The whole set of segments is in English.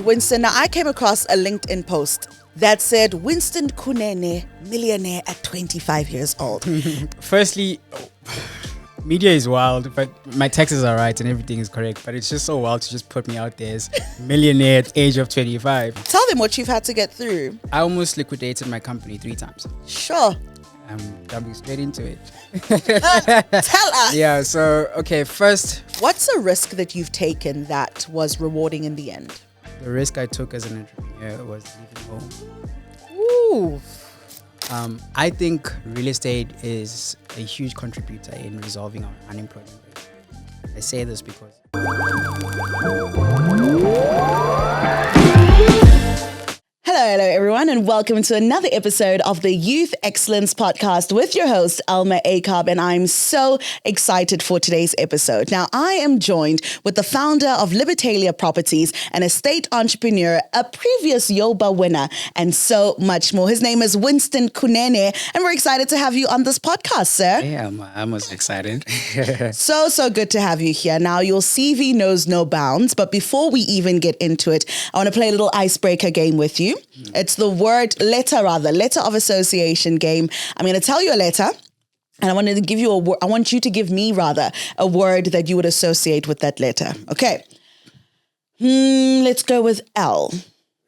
Winston, now I came across a LinkedIn post that said Winston Kunene, millionaire at 25 years old. Firstly, media is wild, but my taxes are right and everything is correct. But it's just so wild to just put me out there as millionaire at age of 25. Tell them what you've had to get through. I almost liquidated my company 3 times. Sure. I'm jumping straight into it. Tell us. Yeah, so, okay, first. What's a risk that you've taken that was rewarding in the end? The risk I took as an entrepreneur was leaving home. Ooh. I think real estate is a huge contributor in resolving our unemployment rate. I say this because Hello everyone, and welcome to another episode of the Youth Excellence Podcast with your host, Alma Acob, and I'm so excited for today's episode. Now, I am joined with the founder of Libertalia Properties, an estate entrepreneur, a previous Yoba winner, and so much more. His name is Winston Kunene, and we're excited to have you on this podcast, sir. yeah, I'm most excited. So good to have you here. Now, your CV knows no bounds, but before we even get into it, I want to play a little icebreaker game with you. It's the letter of association game. I'm going to tell you a letter, and I want you to give me a word that you would associate with that letter. Okay. Let's go with L.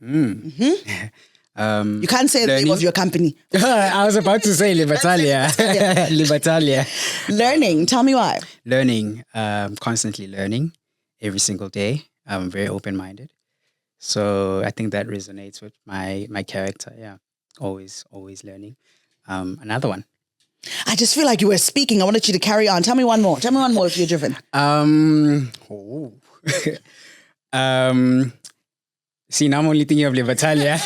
Mm-hmm. You can't say the name of your company. I was about to say Libertalia. Libertalia. Learning. Tell me why. Learning. Constantly learning every single day. I'm very open-minded. So I think that resonates with my character. Yeah, always learning. Another one. I just feel like you were speaking. I wanted you to carry on. Tell me one more if you're driven. See, now I'm only thinking of Libertalia.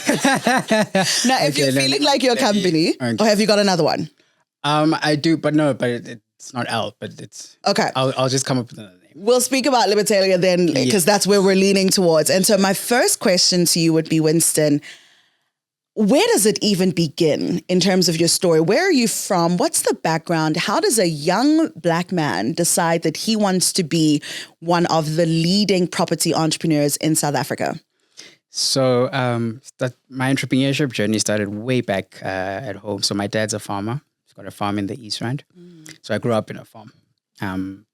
Now, if you're feeling like your company, or have you got another one? I do, but it's not L, but it's okay. I'll just come up with another name. We'll speak about Libertalia then, because that's where we're leaning towards. And so my first question to you would be, Winston, where does it even begin in terms of your story? Where are you from? What's the background? How does a young Black man decide that he wants to be one of the leading property entrepreneurs in South Africa? So my entrepreneurship journey started way back at home. So my dad's a farmer. He's got a farm in the East Rand. So I grew up in a farm.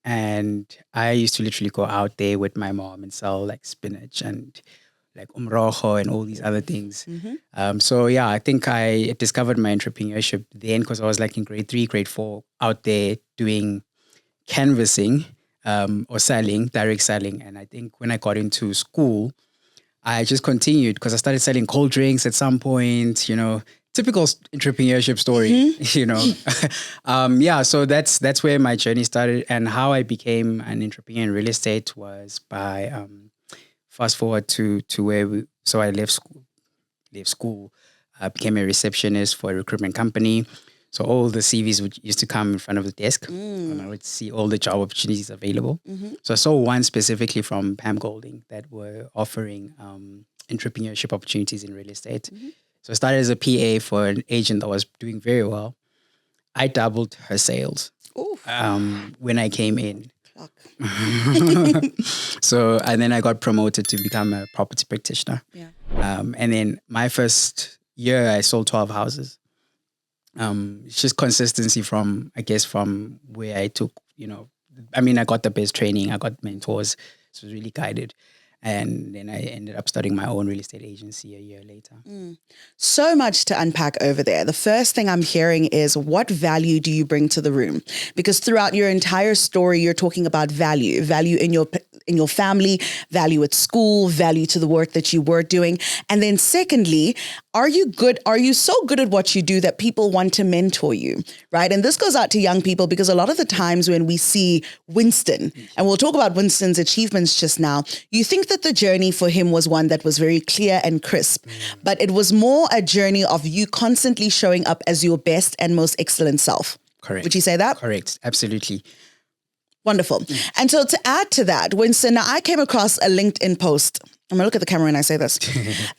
And I used to literally go out there with my mom and sell like spinach and like umroho and all these other things. So yeah, I think I discovered my entrepreneurship then because I was like in grade 3, grade 4 out there doing canvassing or selling, direct selling. And I think when I got into school, I just continued because I started selling cold drinks at some point, typical entrepreneurship story, so that's where my journey started. And how I became an entrepreneur in real estate was by fast forward to where I left school, became a receptionist for a recruitment company. So all the CVs used to come in front of the desk and I would see all the job opportunities available. So I saw one specifically from Pam Golding that were offering entrepreneurship opportunities in real estate. So I started as a PA for an agent that was doing very well. I doubled her sales when I came in. So, and then I got promoted to become a property practitioner. Yeah. And then my first year, I sold 12 houses. It's just consistency from where I took, I got the best training. I got mentors. So it was really guided. And then I ended up starting my own real estate agency a year later. So much to unpack over there. The first thing I'm hearing is, what value do you bring to the room? Because throughout your entire story, you're talking about value in your family, value at school, value to the work that you were doing. And then secondly, are you so good at what you do that people want to mentor you, right? And this goes out to young people because a lot of the times when we see Winston, and we'll talk about Winston's achievements just now, you think that the journey for him was one that was very clear and crisp, but it was more a journey of you constantly showing up as your best and most excellent self. Correct. Would you say that? Correct. Absolutely. Wonderful. And so to add to that, Winston, now I came across a LinkedIn post I'm going to look at the camera when I say this,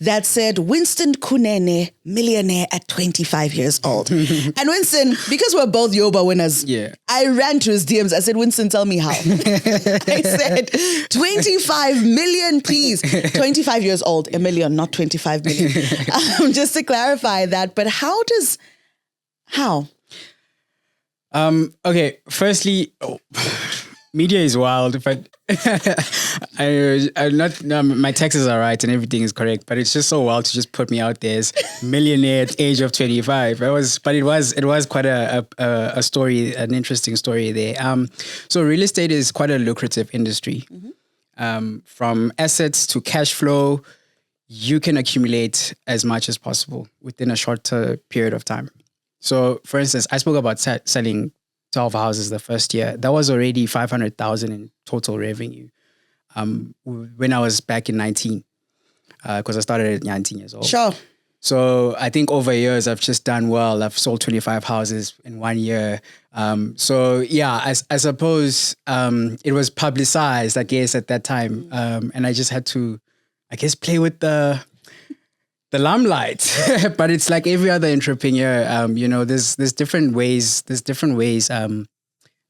that said, Winston Kunene, millionaire at 25 years old. And Winston, because we're both Yoba winners, I ran to his DMs. I said, Winston, tell me how. I said, 25 million, please. 25 years old, a million, not 25 million. Just to clarify that. But how? Okay, firstly, media is wild, but my taxes are right and everything is correct, but it's just so wild to just put me out there as millionaire at the age of 25. It was quite a story, an interesting story there. So real estate is quite a lucrative industry. From assets to cash flow, you can accumulate as much as possible within a shorter period of time. So, for instance, I spoke about selling 12 houses the first year. That was already 500,000 in total revenue. When I was back in 19, because I started at 19 years old. Sure. So I think over years I've just done well. I've sold 25 houses in 1 year. So yeah, I suppose it was publicized, I guess, at that time, and I just had to, I guess, play with the limelight. But it's like every other entrepreneur, there's different ways.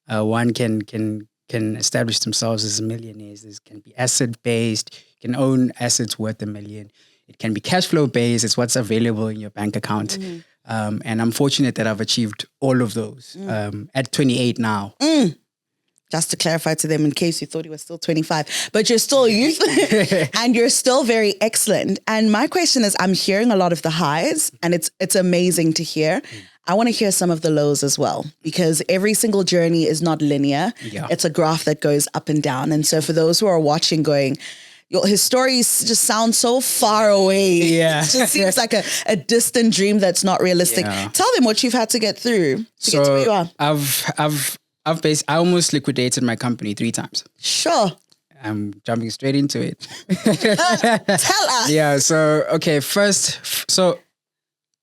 One can establish themselves as millionaires. This can be asset based. You can own assets worth $1 million. It can be cash flow based. It's what's available in your bank account. And I'm fortunate that I've achieved all of those at 28 now. Just to clarify to them, in case you thought he was still 25, but you're still youth and you're still very excellent. And my question is, I'm hearing a lot of the highs, and it's amazing to hear. I want to hear some of the lows as well, because every single journey is not linear. Yeah. It's a graph that goes up and down. And so for those who are watching going, his stories just sound so far away. Yeah. It just seems like a distant dream that's not realistic. Yeah. Tell them what you've had to get through to get to where you are. I almost liquidated my company 3 times. Sure. I'm jumping straight into it. Tell us. Yeah. So, okay. First, so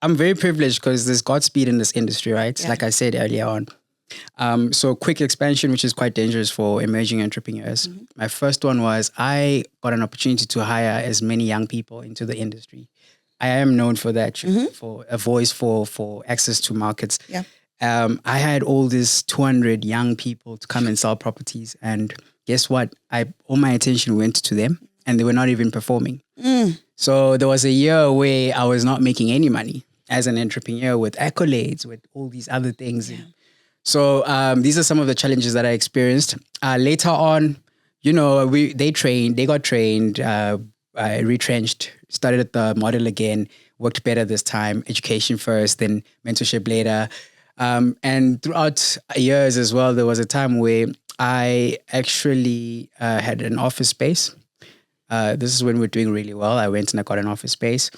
I'm very privileged because there's Godspeed in this industry, right? Yeah. Like I said earlier on. So quick expansion, which is quite dangerous for emerging entrepreneurs. My first one was I got an opportunity to hire as many young people into the industry. I am known for that, for a voice for access to markets. Yeah. I had all these 200 young people to come and sell properties, and guess what? All my attention went to them, and they were not even performing. So there was a year where I was not making any money as an entrepreneur, with accolades, with all these other things. Yeah. So these are some of the challenges that I experienced. Later on, they got trained, I retrenched, started at the model again, worked better this time, education first, then mentorship later. And throughout years as well, there was a time where I actually had an office space. This is when we're doing really well. I went and I got an office space.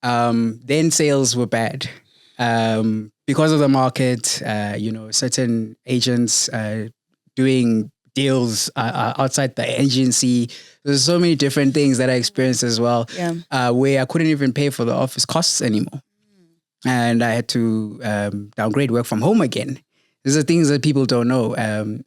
Then sales were bad. Because of the market, certain agents doing deals outside the agency. There's so many different things that I experienced as well, where I couldn't even pay for the office costs anymore. And I had to downgrade, work from home again. These are things that people don't know.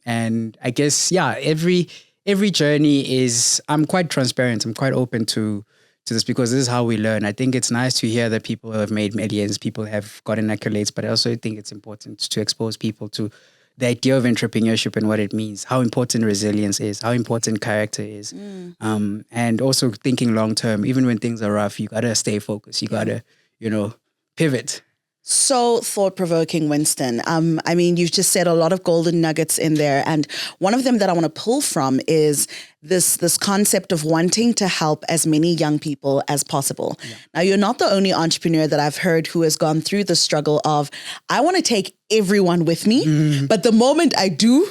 And I guess, every journey is, I'm quite transparent. I'm quite open to this because this is how we learn. I think it's nice to hear that people have made millions, people have gotten accolades, but I also think it's important to expose people to the idea of entrepreneurship and what it means, how important resilience is, how important character is. And also thinking long term, even when things are rough, you got to stay focused. You got to, pivot. So thought-provoking, Winston. I mean, you've just said a lot of golden nuggets in there. And one of them that I want to pull from is this concept of wanting to help as many young people as possible. Yeah. Now, you're not the only entrepreneur that I've heard who has gone through the struggle of, I want to take everyone with me, but the moment I do,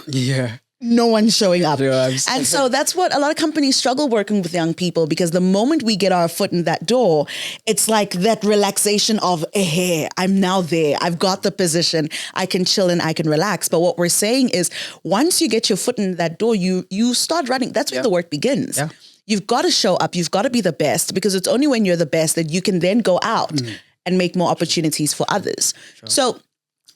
no one's showing up. And so that's what a lot of companies struggle working with young people, because the moment we get our foot in that door, it's like that relaxation of, hey, I'm now there. I've got the position. I can chill and I can relax. But what we're saying is once you get your foot in that door, you start running. That's where the work begins. Yeah. You've got to show up. You've got to be the best, because it's only when you're the best that you can then go out and make more opportunities for others. Sure. So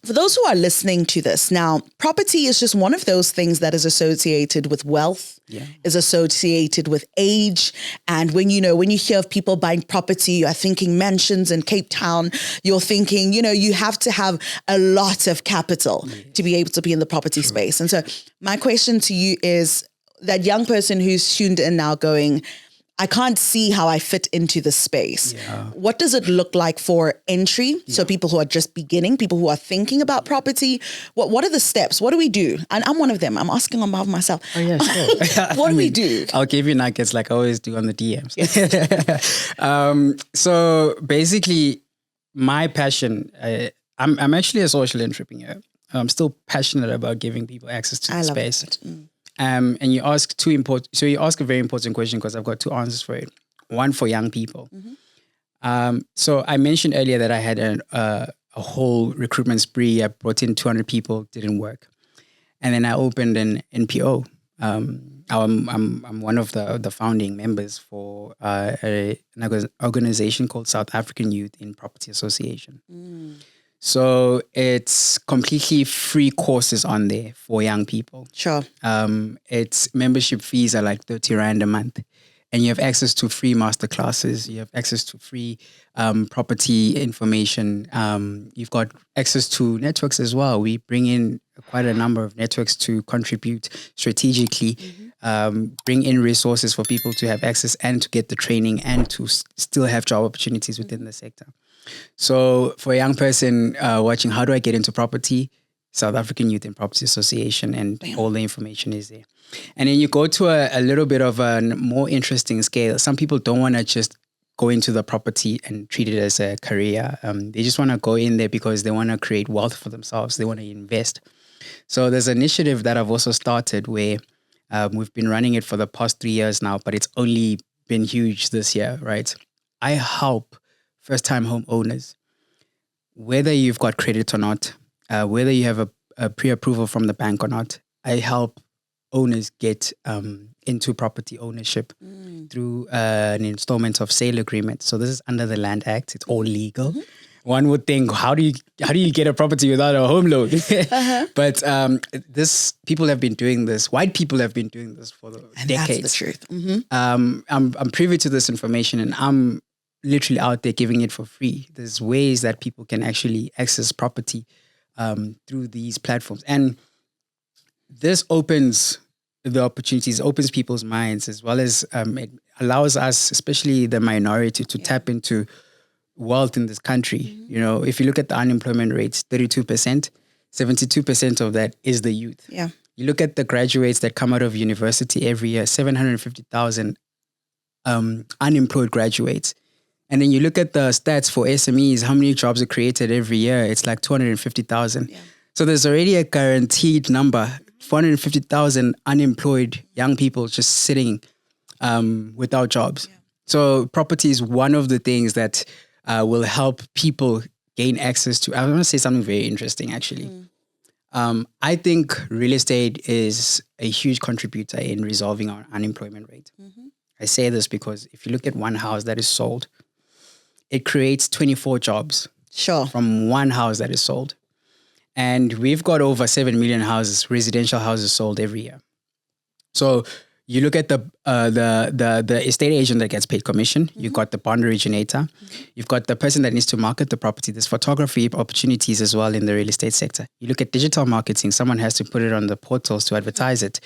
For those who are listening to this now, property is just one of those things that is associated with wealth, is associated with age. And when you hear of people buying property, you're thinking mansions in Cape Town, you're thinking, you have to have a lot of capital to be able to be in the property space. And so my question to you is, that young person who's tuned in now going, I can't see how I fit into this space. Yeah. What does it look like for entry? Yeah. So people who are just beginning, people who are thinking about property, what are the steps? What do we do? And I'm one of them. I'm asking on behalf of myself. Oh yeah, sure. What do we do? I'll give you nuggets like I always do on the DMs. Yes. So basically, my passion, I'm actually a social entrepreneur. I'm still passionate about giving people access to the space. And you ask a very important question because I've got two answers for it. One for young people. So I mentioned earlier that I had a whole recruitment spree. I brought in 200 people, didn't work. And then I opened an NPO. I'm one of the founding members for an organization called South African Youth-Owned Property Association. So it's completely free courses on there for young people. Sure. Its membership fees are like 30 Rand a month. And you have access to free masterclasses. You have access to free property information. You've got access to networks as well. We bring in quite a number of networks to contribute strategically, bring in resources for people to have access and to get the training and to still have job opportunities within the sector. So for a young person watching, how do I get into property? South African Youth-Owned Property Association, and all the information is there. And then you go to a little bit of a more interesting scale. Some people don't want to just go into the property and treat it as a career. They just want to go in there because they want to create wealth for themselves. They want to invest. So there's an initiative that I've also started where we've been running it for the past 3 years now, but it's only been huge this year, right? I help first-time homeowners, whether you've got credit or not, whether you have a pre-approval from the bank or not, I help owners get into property ownership through an installment of sale agreement. So this is under the Land Act. It's all legal. One would think, how do you get a property without a home loan? But people have been doing this. White people have been doing this for decades. That's the truth. I'm privy to this information, and I'm literally out there giving it for free. There's ways that people can actually access property through these platforms. And this opens the opportunities, opens people's minds, as well as it allows us, especially the minority, to tap into wealth in this country. You know, if you look at the unemployment rates, 32%, 72% of that is the youth. Yeah. You look at the graduates that come out of university every year, 750,000 unemployed graduates. And then you look at the stats for SMEs, how many jobs are created every year? It's like 250,000. Yeah. So there's already a guaranteed number, 450,000 unemployed young people just sitting without jobs. Yeah. So property is one of the things that will help people gain access to. I want to say something very interesting, actually. I think real estate is a huge contributor in resolving our unemployment rate. I say this because if you look at one house that is sold, it creates 24 jobs from one house that is sold. And we've got over 7 million houses, residential houses sold every year. So you look at the estate agent that gets paid commission. You've got the bond originator. You've got the person that needs to market the property. There's photography opportunities as well in the real estate sector. You look at digital marketing. Someone has to put it on the portals to advertise it.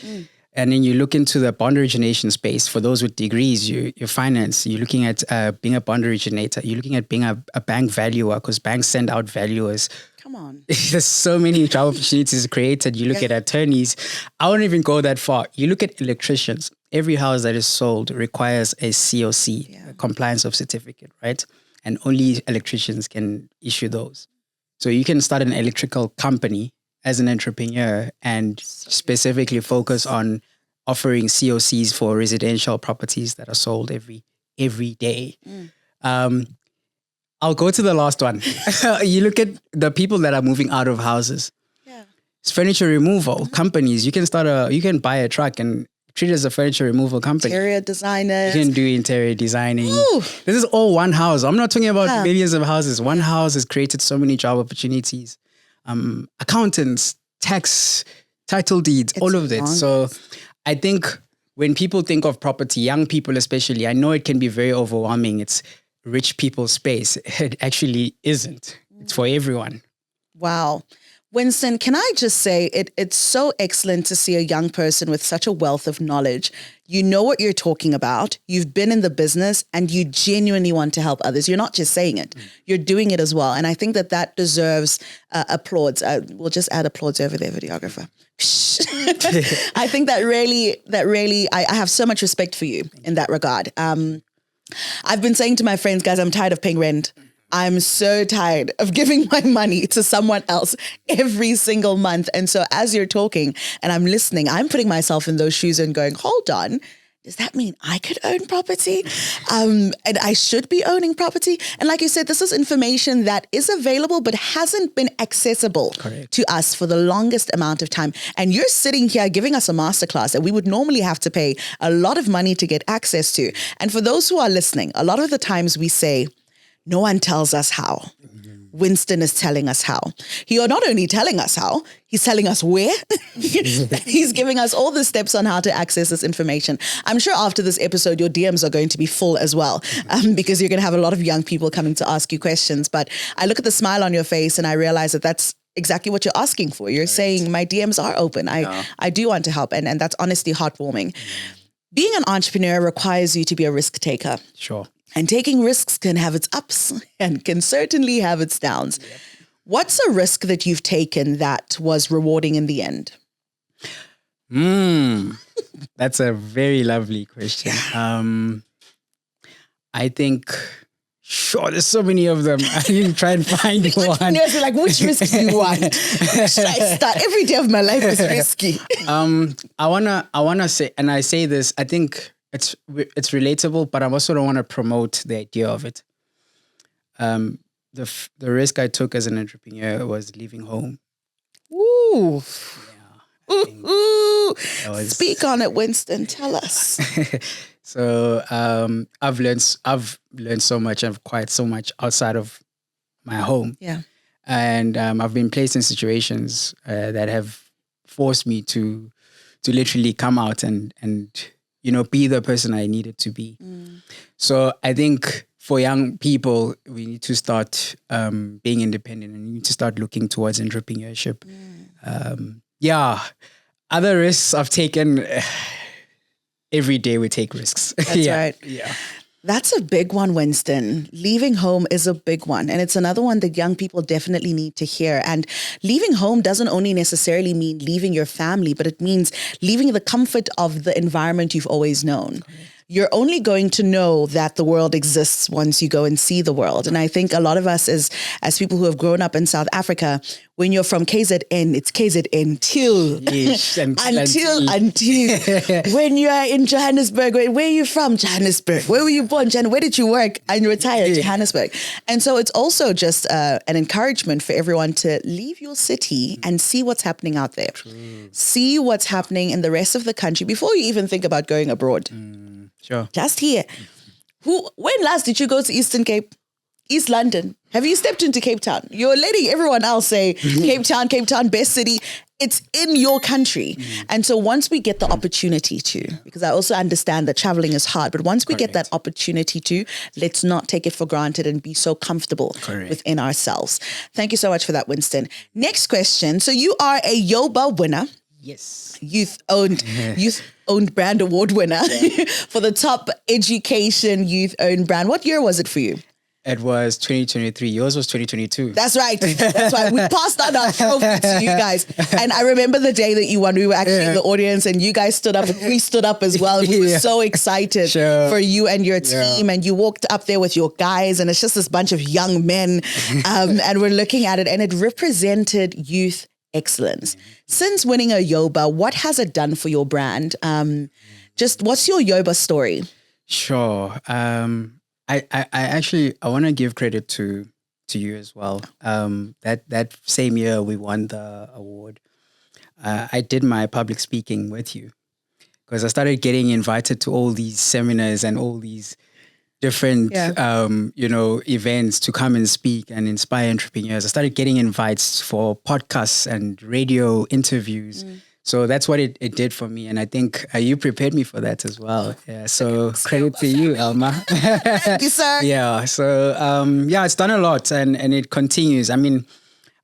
And then you look into the bond origination space. For those with degrees, your finance, you're looking at being a bond originator. You're looking at being a bank valuer, because banks send out valuers. Come on. There's so many job opportunities created. You look at attorneys. I won't even go that far. You look at electricians. Every house that is sold requires a COC, a compliance of certificate, right? And only electricians can issue those. So you can start an electrical company as an entrepreneur and specifically focus on offering COCs for residential properties that are sold every day. I'll go to the last one. You look at the people that are moving out of houses. Yeah. It's furniture removal companies. You can buy a truck and treat it as a furniture removal company. Interior designers. You can do interior designing. Ooh. This is all one house. I'm not talking about millions of houses. One house has created so many job opportunities. accountants, tax, title deeds, all of that. So I think when people think of property, young people especially, I know it can be very overwhelming. It's rich people's space. It actually isn't. It's for everyone. Wow. Winston, can I just say it's so excellent to see a young person with such a wealth of knowledge. You know what you're talking about. You've been in the business and you genuinely want to help others. You're not just saying it. You're doing it as well. And I think that deserves applause. We'll just add applause over there, videographer. I think that really, I have so much respect for you in that regard. I've been saying to my friends, guys, I'm tired of paying rent. I'm so tired of giving my money to someone else every single month. And so as you're talking and I'm listening, I'm putting myself in those shoes and going, hold on, does that mean I could own property? And I should be owning property? And like you said, this is information that is available but hasn't been accessible to us for the longest amount of time. And you're sitting here giving us a masterclass that we would normally have to pay a lot of money to get access to. And for those who are listening, a lot of the times we say, no one tells us how. Winston is telling us how. He are not only telling us how, he's telling us where. He's giving us all the steps on how to access this information. I'm sure after this episode, your DMs are going to be full as well, because you're going to have a lot of young people coming to ask you questions. But I look at the smile on your face and I realize that that's exactly what you're asking for. You're saying my DMs are open. I do want to help. And that's honestly heartwarming. Being an entrepreneur requires you to be a risk taker. Sure. And taking risks can have its ups and can certainly have its downs. Yep. What's a risk that you've taken that was rewarding in the end? That's a very lovely question. I think, there's so many of them. I didn't try and find one. Like, which risk do you want? Should I start? Every day of my life is risky. I wanna say, and I say this, I think it's relatable, but I also don't want to promote the idea of it. The risk I took as an entrepreneur was leaving home. Ooh. Ooh. Speak on it, Winston. Tell us. So I've learned so much. I've acquired so much outside of my home. Yeah. And I've been placed in situations that have forced me to literally come out and be the person I needed to be. So I think for young people, we need to start being independent and we need to start looking towards entrepreneurship. Other risks I've taken, every day we take risks. That's right. Yeah. That's a big one, Winston. Leaving home is a big one. And it's another one that young people definitely need to hear. And leaving home doesn't only necessarily mean leaving your family, but it means leaving the comfort of the environment you've always known. You're only going to know that the world exists once you go and see the world. And I think a lot of us as people who have grown up in South Africa, when you're from KZN, it's KZN till until when you are in Johannesburg. Where are you from? Johannesburg. Where were you born? Where did you work? And you retired? Johannesburg. And so it's also just an encouragement for everyone to leave your city and see what's happening out there. See what's happening in the rest of the country before you even think about going abroad. Sure. Just here. When last did you go to Eastern Cape? East London. Have you stepped into Cape Town? You're letting everyone else say Cape Town, best city. It's in your country. And so once we get the opportunity to, because I also understand that traveling is hard, but once we get that opportunity to, let's not take it for granted and be so comfortable within ourselves. Thank you so much for that, Winston. Next question. So you are a Yoba winner. Yes. Youth-Owned Brand Award winner for the top education youth-owned brand. What year was it for you? It was 2023. Yours was 2022. That's right. That's right. We passed out our trophy to you guys. And I remember the day that you won. We were actually in the audience and you guys stood up. We stood up as well. We were so excited for you and your team. And you walked up there with your guys and it's just this bunch of young men. And we're looking at it and it represented youth excellence. Since winning a Yoba, what has it done for your brand? Just what's your Yoba story? Sure. I actually want to give credit to you as well. That same year we won the award, I did my public speaking with you because I started getting invited to all these seminars and all these different, events to come and speak and inspire entrepreneurs. I started getting invites for podcasts and radio interviews. So that's what it did for me. And I think you prepared me for that as well. Yeah. So credit to you, Alma. Thank you, sir. Yeah. So, it's done a lot and it continues. I mean,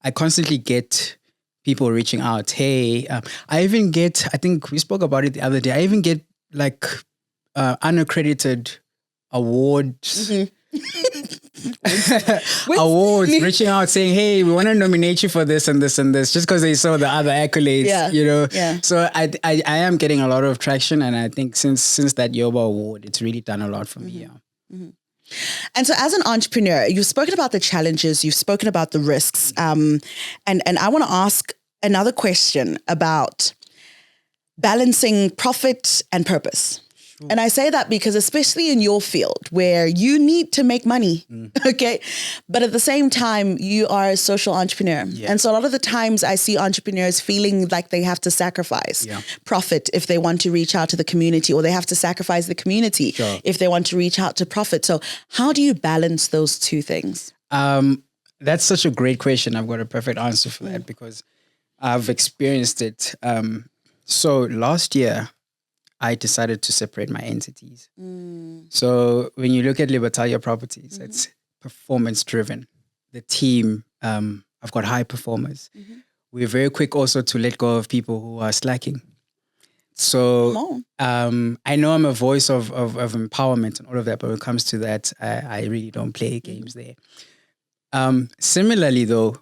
I constantly get people reaching out. Hey, I even get, I think we spoke about it the other day. I even get like unaccredited awards. Awards reaching out saying, hey, we want to nominate you for this and this and this, just because they saw the other accolades, So I am getting a lot of traction, and I think since that Yoba award, it's really done a lot for me. And so as an entrepreneur, you've spoken about the challenges, you've spoken about the risks, and I want to ask another question about balancing profit and purpose. And I say that because especially in your field where you need to make money, okay? But at the same time, you are a social entrepreneur. Yeah. And so a lot of the times I see entrepreneurs feeling like they have to sacrifice profit if they want to reach out to the community, or they have to sacrifice the community if they want to reach out to profit. So how do you balance those two things? That's such a great question. I've got a perfect answer for that because I've experienced it. So last year, I decided to separate my entities. So when you look at Libertalia Properties, it's performance driven. The team, I've got high performers. We're very quick also to let go of people who are slacking. So I know I'm a voice of empowerment and all of that, but when it comes to that, I really don't play games there. Similarly though,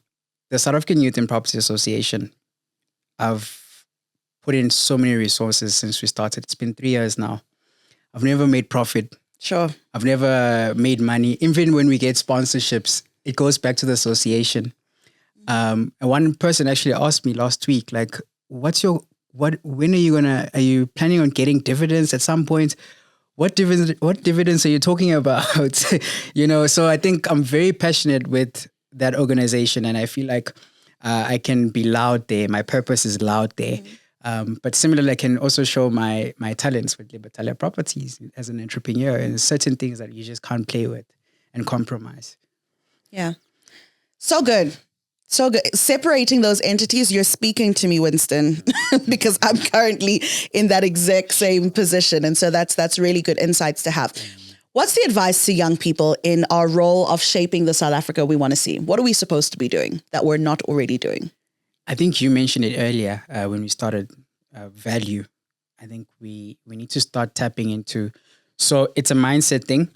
the South African Youth and Property Association, I've put in so many resources since we started. It's been 3 years now. I've never made profit. Sure. I've never made money. Even when we get sponsorships, it goes back to the association. And one person actually asked me last week, like, when are you planning on getting dividends at some point? What dividends are you talking about? So I think I'm very passionate with that organization, and I feel like I can be loud there. My purpose is loud there. But similarly, I can also show my talents with Libertalia Properties as an entrepreneur, and certain things that you just can't play with and compromise. Yeah. So good. So good. Separating those entities, you're speaking to me, Winston, because I'm currently in that exact same position. And so that's really good insights to have. What's the advice to young people in our role of shaping the South Africa we want to see? What are we supposed to be doing that we're not already doing? I think you mentioned it earlier when we started value. I think we need to start tapping into. So it's a mindset thing.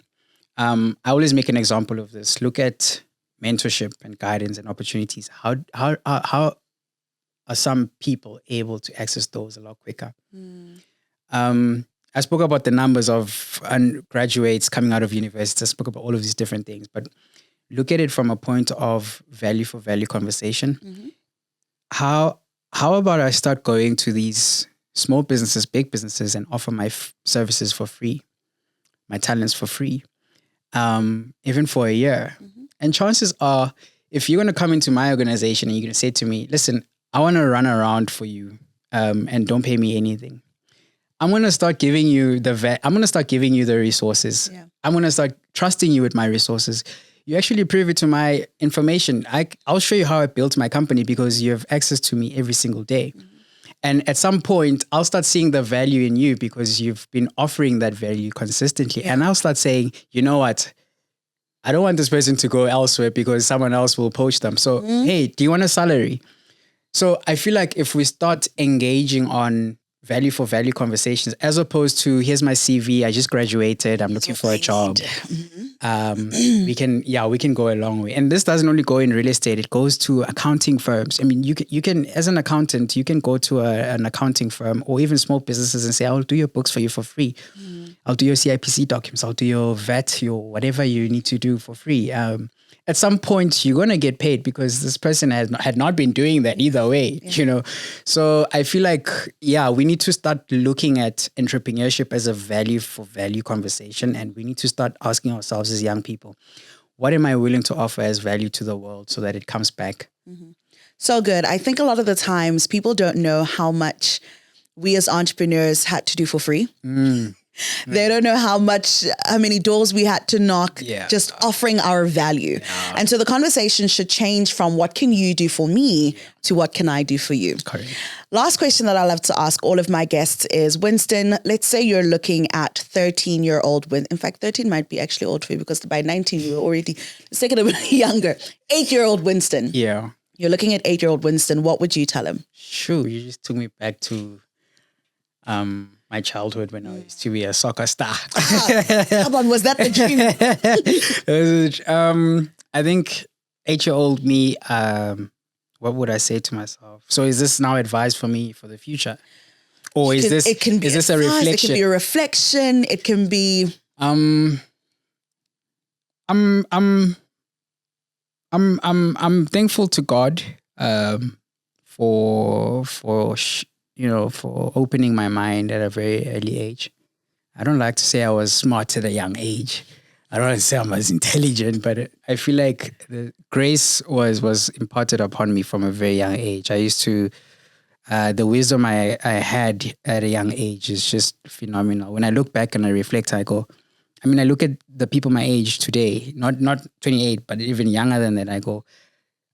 I always make an example of this. Look at mentorship and guidance and opportunities. How are some people able to access those a lot quicker? I spoke about the numbers of graduates coming out of university. I spoke about all of these different things, but look at it from a point of value for value conversation. How about I start going to these small businesses, big businesses, and offer my services for free, my talents for free, even for a year. And chances are, if you're going to come into my organization and you're going to say to me, listen, I want to run around for you and don't pay me anything. I'm going to start giving you the resources. Yeah. I'm going to start trusting you with my resources. You actually privy to my information. I'll show you how I built my company because you have access to me every single day. And at some point, I'll start seeing the value in you because you've been offering that value consistently. Yeah. And I'll start saying, you know what? I don't want this person to go elsewhere because someone else will poach them. So, hey, do you want a salary? So I feel like if we start engaging on value for value conversations, as opposed to here's my CV, I just graduated, I'm looking for a job. We can go a long way. And this doesn't only go in real estate, it goes to accounting firms. I mean, you can as an accountant, you can go to an accounting firm or even small businesses and say, I'll do your books for you for free. I'll do your CIPC documents, I'll do your VAT, your whatever you need to do for free. At some point, you're going to get paid because this person had not been doing that either way, So I feel like, we need to start looking at entrepreneurship as a value for value conversation. And we need to start asking ourselves as young people, what am I willing to offer as value to the world so that it comes back? So good. I think a lot of the times people don't know how much we as entrepreneurs had to do for free. They don't know how many doors we had to knock, just offering our value. Yeah. And so the conversation should change from what can you do for me to what can I do for you? Correct. Last question that I love to ask all of my guests is, Winston, let's say you're looking at 13-year-old Winston. In fact, 13 might be actually old for you because by 19, you were already, let's take it a bit younger. 8-year-old Winston. Yeah. You're looking at 8-year-old Winston. What would you tell him? Sure. You just took me back to my childhood when I used to be a soccer star. Come on, was that the dream? I think 8-year-old me, what would I say to myself? So is this now advice for me for the future? Or is this a reflection? It can be a reflection. It can be I'm thankful to God for opening my mind at a very early age. I don't like to say I was smart at a young age. I don't want to say I was intelligent, but I feel like the grace was imparted upon me from a very young age. I used to, the wisdom I had at a young age is just phenomenal. When I look back and I reflect, I go, I look at the people my age today, not 28, but even younger than that. I go,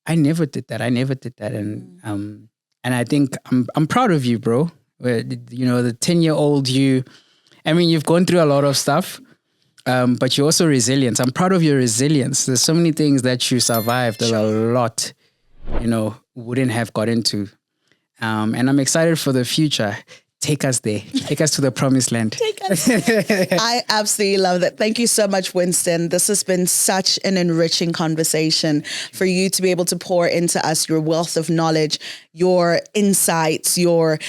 I never did that. And I think I'm proud of you, bro. The 10-year-old you, you've gone through a lot of stuff. But you're also resilient. I'm proud of your resilience. There's so many things that you survived that a lot, wouldn't have got into. And I'm excited for the future. Take us there. Take us to the promised land. Take us. I absolutely love that. Thank you so much, Winston. This has been such an enriching conversation for you to be able to pour into us your wealth of knowledge, your insights, your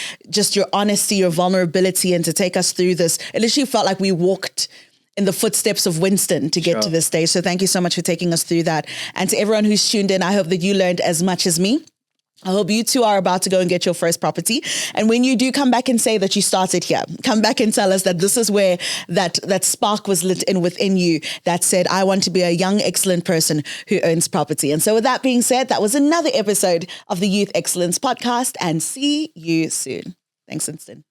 honesty, your vulnerability, and to take us through this. It literally felt like we walked in the footsteps of Winston to get to this stage. So thank you so much for taking us through that. And to everyone who's tuned in, I hope that you learned as much as me. I hope you too are about to go and get your first property. And when you do, come back and say that you started here. Come back and tell us that this is where that spark was lit in within you that said, I want to be a young, excellent person who owns property. And so with that being said, that was another episode of the Youth Excellence Podcast, and see you soon. Thanks, Winston.